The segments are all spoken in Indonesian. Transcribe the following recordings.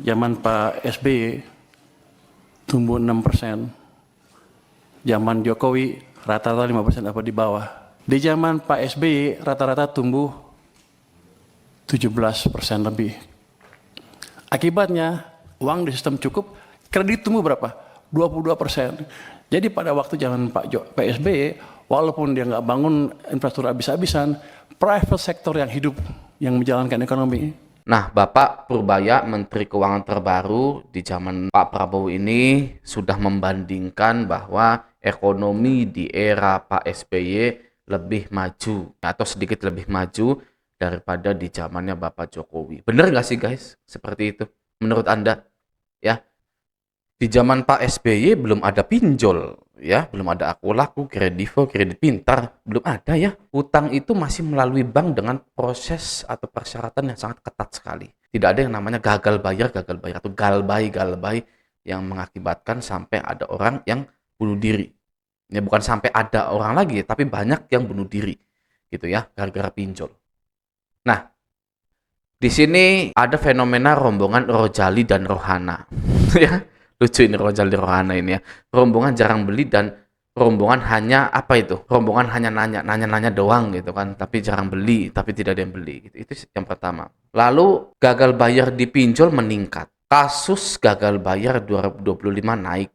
zaman Pak SBY tumbuh 6%, zaman Jokowi rata-rata 5% apa di bawah. Di zaman Pak SBY rata-rata tumbuh 17% lebih. Akibatnya uang di sistem cukup, kredit tumbuh berapa? 22%. Jadi pada waktu zaman Pak SBY, walaupun dia nggak bangun infrastruktur habis-habisan, private sector yang hidup, yang menjalankan ekonomi. Nah, Bapak Purbaya, Menteri Keuangan terbaru di zaman Pak Prabowo ini sudah membandingkan bahwa ekonomi di era Pak SBY lebih maju atau sedikit lebih maju daripada di zamannya Bapak Jokowi. Bener nggak sih guys? Seperti itu menurut Anda? Ya, di zaman Pak SBY belum ada pinjol, ya, belum ada Aku Laku, Kredivo, Kredit Pintar, belum ada ya. Utang itu masih melalui bank dengan proses atau persyaratan yang sangat ketat sekali. Tidak ada yang namanya gagal bayar atau galbay yang mengakibatkan sampai ada orang yang bunuh diri. Ya, bukan sampai ada orang lagi, tapi banyak yang bunuh diri, gitu ya, gara-gara pinjol. Nah, di sini ada fenomena rombongan Rojali dan Rohana, ya. Lucu ini Rojali Rohana ini ya. Rombongan jarang beli dan rombongan hanya apa itu? Rombongan hanya nanya doang gitu kan, tapi jarang beli, tapi tidak ada yang beli gitu. Itu yang pertama. Lalu gagal bayar di pinjol meningkat. Kasus gagal bayar 2025 naik.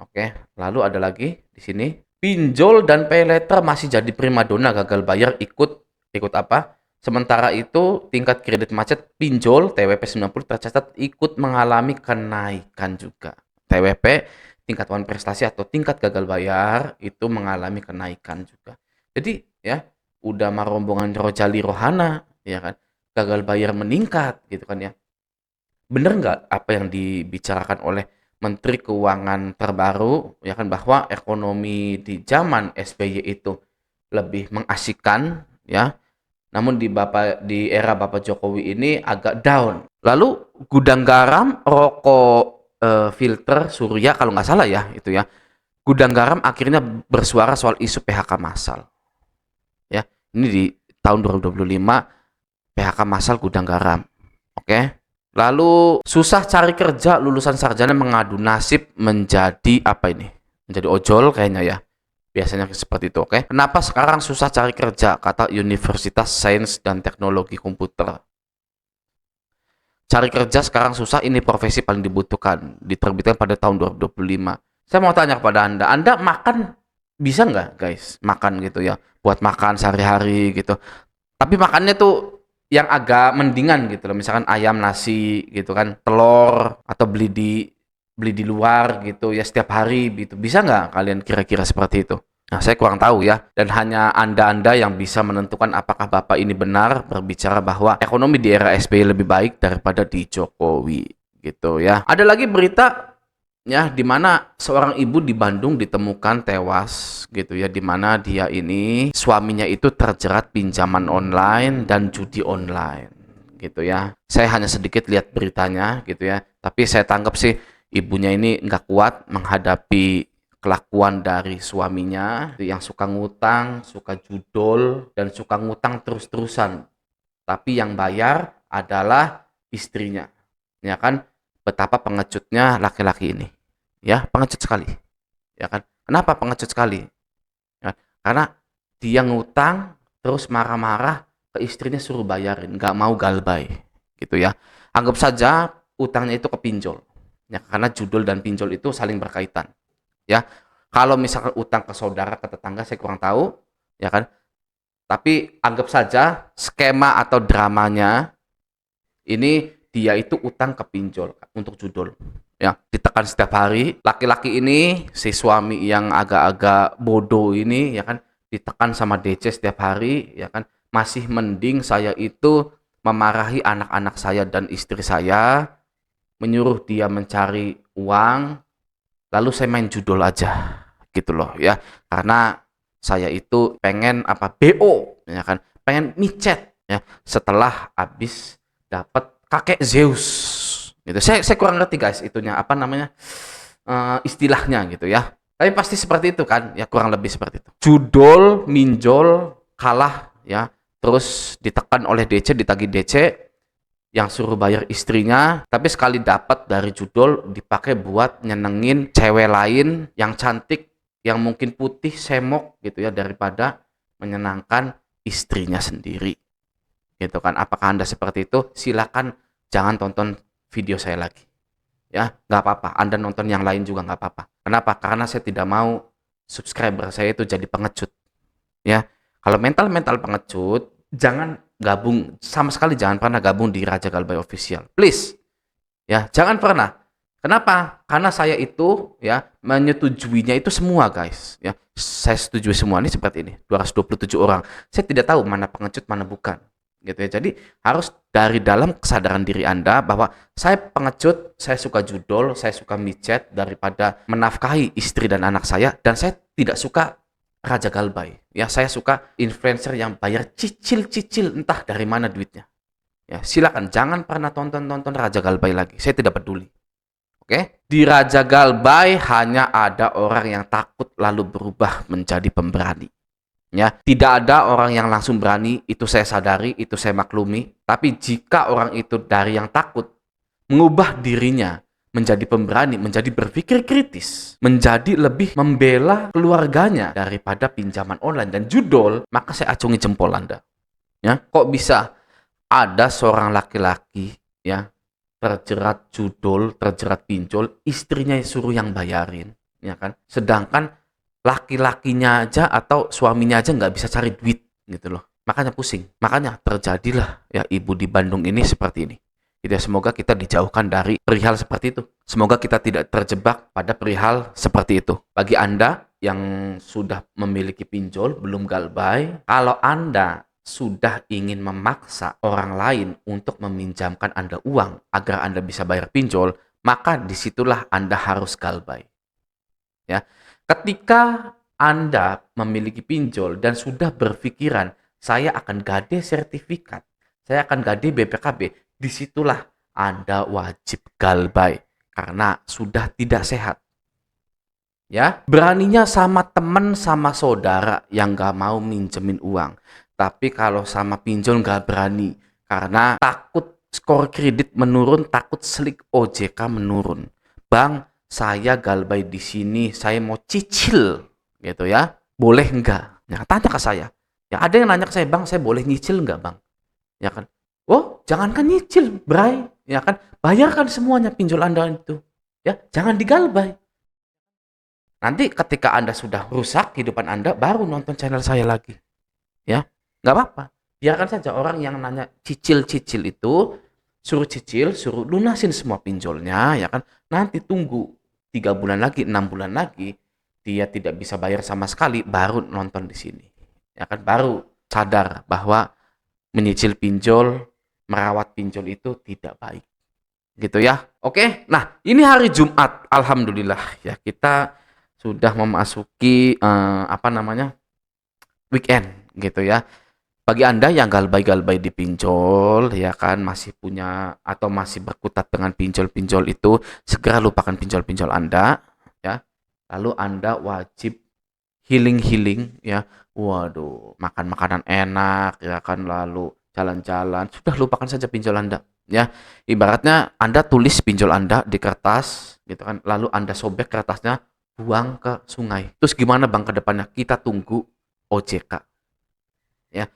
Oke, lalu ada lagi di sini pinjol dan paylater masih jadi primadona, gagal bayar ikut apa? Sementara itu tingkat kredit macet pinjol TWP 90 tercatat ikut mengalami kenaikan juga. TWP tingkat wan prestasi atau tingkat gagal bayar itu mengalami kenaikan juga. Jadi ya udah mah rombongan Rojali Rohana ya kan, gagal bayar meningkat gitu kan ya. Bener nggak apa yang dibicarakan oleh Menteri Keuangan terbaru ya kan, bahwa ekonomi di zaman SBY itu lebih mengasyikkan ya, namun di era Bapak Jokowi ini agak down. Lalu gudang garam, rokok filter Surya kalau nggak salah ya itu ya. Gudang garam akhirnya bersuara soal isu PHK massal. Ya, ini di tahun 2025 PHK massal gudang garam. Oke. Lalu susah cari kerja, lulusan sarjana mengadu nasib menjadi apa ini? Menjadi ojol kayaknya ya. Biasanya seperti itu, oke? Kenapa sekarang susah cari kerja? Kata Universitas Sains dan Teknologi Komputer. Cari kerja sekarang susah, ini profesi paling dibutuhkan. Diterbitkan pada tahun 2025. Saya mau tanya kepada Anda makan bisa nggak guys? Makan gitu ya, buat makan sehari-hari gitu. Tapi makannya tuh yang agak mendingan gitu loh. Misalkan ayam, nasi gitu kan, telur, atau beli di luar gitu ya setiap hari gitu. Bisa nggak kalian kira-kira seperti itu? Nah, saya kurang tahu ya. Dan hanya Anda-Anda yang bisa menentukan apakah Bapak ini benar berbicara bahwa ekonomi di era SBY lebih baik daripada di Jokowi gitu ya. Ada lagi berita ya di mana seorang ibu di Bandung ditemukan tewas gitu ya, di mana dia ini suaminya itu terjerat pinjaman online dan judi online gitu ya. Saya hanya sedikit lihat beritanya gitu ya, tapi saya tangkap sih ibunya ini nggak kuat menghadapi kelakuan dari suaminya yang suka ngutang, suka judol, dan suka ngutang terus-terusan. Tapi yang bayar adalah istrinya. Ya kan? Betapa pengecutnya laki-laki ini. Ya, pengecut sekali. Ya kan? Kenapa pengecut sekali? Ya, karena dia ngutang terus marah-marah ke istrinya suruh bayarin, nggak mau galbay. Gitu ya. Anggap saja utangnya itu ke pinjol. Ya, karena judul dan pinjol itu saling berkaitan. Ya, kalau misalkan utang ke saudara, ke tetangga, saya kurang tahu, ya kan. Tapi anggap saja skema atau dramanya ini dia itu utang ke pinjol untuk judul. Ya, ditekan setiap hari. Laki-laki ini, si suami yang agak-agak bodoh ini, ya kan, ditekan sama DC setiap hari, ya kan. Masih mending saya itu memarahi anak-anak saya dan istri saya, menyuruh dia mencari uang, lalu saya main judul aja gitu loh ya, karena saya itu pengen apa BO ya kan, pengen micet ya setelah habis dapat kakek Zeus gitu. Saya kurang ngerti guys itunya apa namanya, istilahnya gitu ya, tapi pasti seperti itu kan ya, kurang lebih seperti itu. Judul minjol kalah ya, terus ditekan oleh DC, ditagih DC, yang suruh bayar istrinya, tapi sekali dapat dari judul dipakai buat nyenengin cewek lain yang cantik, yang mungkin putih, semok gitu ya, daripada menyenangkan istrinya sendiri. Gitu kan. Apakah Anda seperti itu? Silakan jangan tonton video saya lagi. Ya, nggak apa-apa. Anda nonton yang lain juga nggak apa-apa. Kenapa? Karena saya tidak mau subscriber saya itu jadi pengecut. Ya, kalau mental pengecut, jangan gabung, sama sekali jangan pernah gabung di Raja Galbay Official. Please. Ya, jangan pernah. Kenapa? Karena saya itu ya menyetujuinya itu semua, guys. Ya, saya setuju semua ini seperti ini. 227 orang. Saya tidak tahu mana pengecut, mana bukan. Gitu ya. Jadi harus dari dalam kesadaran diri Anda bahwa saya pengecut, saya suka judul, saya suka micet daripada menafkahi istri dan anak saya, dan saya tidak suka Raja Galbay. Ya, saya suka influencer yang bayar cicil-cicil entah dari mana duitnya. Ya, silakan jangan pernah tonton Raja Galbay lagi. Saya tidak peduli. Oke? Di Raja Galbay hanya ada orang yang takut lalu berubah menjadi pemberani. Ya, tidak ada orang yang langsung berani, itu saya sadari, itu saya maklumi. Tapi jika orang itu dari yang takut mengubah dirinya menjadi pemberani, menjadi berpikir kritis, menjadi lebih membela keluarganya daripada pinjaman online dan judul, maka saya acungi jempol Anda. Ya, kok bisa ada seorang laki-laki ya terjerat judul, terjerat pinjol, istrinya suruh yang bayarin, ya kan? Sedangkan laki-lakinya aja atau suaminya aja nggak bisa cari duit gitu loh. Makanya pusing. Makanya terjadilah ya ibu di Bandung ini seperti ini. Gitu ya, semoga kita dijauhkan dari perihal seperti itu. Semoga kita tidak terjebak pada perihal seperti itu. Bagi Anda yang sudah memiliki pinjol, belum galbay, kalau Anda sudah ingin memaksa orang lain untuk meminjamkan Anda uang agar Anda bisa bayar pinjol, maka disitulah Anda harus galbay. Ya, ketika Anda memiliki pinjol dan sudah berpikiran, saya akan gade sertifikat, saya akan gade BPKB, disitulah Anda wajib galbay karena sudah tidak sehat. Ya, beraninya sama teman, sama saudara yang gak mau minjemin uang. Tapi kalau sama pinjol gak berani karena takut skor kredit menurun, takut slik OJK menurun. Bang, saya galbay di sini, saya mau cicil, gitu ya. Boleh enggak? Ya, tanya ke saya. Ya, ada yang nanya ke saya, Bang, saya boleh nyicil enggak, Bang? Ya kan? Oh, jangankan nyicil, Bray. Ya kan? Bayarkan semuanya pinjol Anda itu. Ya, jangan digalbay. Nanti ketika Anda sudah rusak kehidupan Anda, baru nonton channel saya lagi. Ya, nggak apa-apa. Biarkan saja orang yang nanya cicil-cicil itu, suruh cicil, suruh lunasin semua pinjolnya, ya kan. Nanti tunggu 3 bulan lagi, 6 bulan lagi, dia tidak bisa bayar sama sekali, baru nonton di sini. Ya kan, baru sadar bahwa menyicil pinjol, merawat pinjol itu tidak baik. Gitu ya. Oke, nah ini hari Jumat, alhamdulillah ya kita sudah memasuki weekend gitu ya. Bagi Anda yang galbay-galbay di pinjol ya kan, masih punya atau masih berkutat dengan pinjol-pinjol itu, segera lupakan pinjol-pinjol Anda ya. Lalu Anda wajib healing ya. Waduh, makan makanan enak ya kan, lalu jalan-jalan. Sudah lupakan saja pinjol Anda ya. Ibaratnya Anda tulis pinjol Anda di kertas gitu kan, lalu Anda sobek kertasnya, buang ke sungai. Terus gimana Bang ke depannya? Kita tunggu OJK. Ya.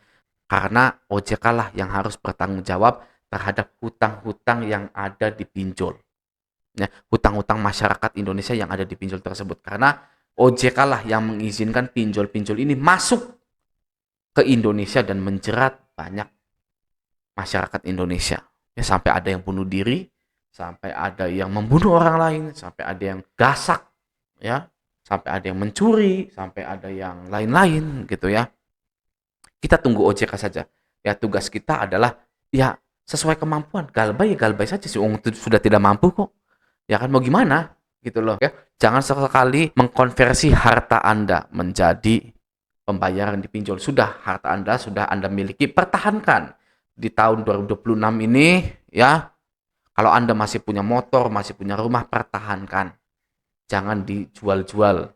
Karena OJK lah yang harus bertanggung jawab terhadap hutang-hutang yang ada di pinjol. Ya, hutang-hutang masyarakat Indonesia yang ada di pinjol tersebut. Karena OJK lah yang mengizinkan pinjol-pinjol ini masuk ke Indonesia dan menjerat banyak masyarakat Indonesia. Ya, sampai ada yang bunuh diri, sampai ada yang membunuh orang lain, sampai ada yang gasak, ya, sampai ada yang mencuri, sampai ada yang lain-lain gitu ya. Kita tunggu OJK saja. Ya, tugas kita adalah ya sesuai kemampuan. Galbay ya galbay saja sih, sudah tidak mampu kok. Ya kan, mau gimana gitu loh ya. Jangan sekali mengkonversi harta Anda menjadi pembayaran di pinjol. Sudah harta Anda sudah Anda miliki, pertahankan. Di tahun 2026 ini ya, kalau Anda masih punya motor, masih punya rumah, pertahankan. Jangan dijual-jual.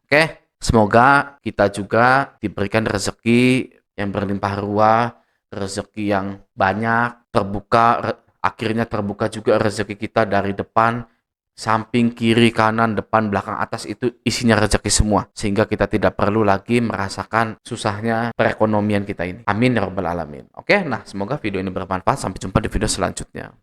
Oke, semoga kita juga diberikan rezeki yang berlimpah ruah, rezeki yang banyak, terbuka Akhirnya terbuka juga rezeki kita dari depan, samping, kiri, kanan, depan, belakang, atas itu isinya rezeki semua. Sehingga kita tidak perlu lagi merasakan susahnya perekonomian kita ini. Amin ya rabbal alamin. Oke, nah semoga video ini bermanfaat. Sampai jumpa di video selanjutnya.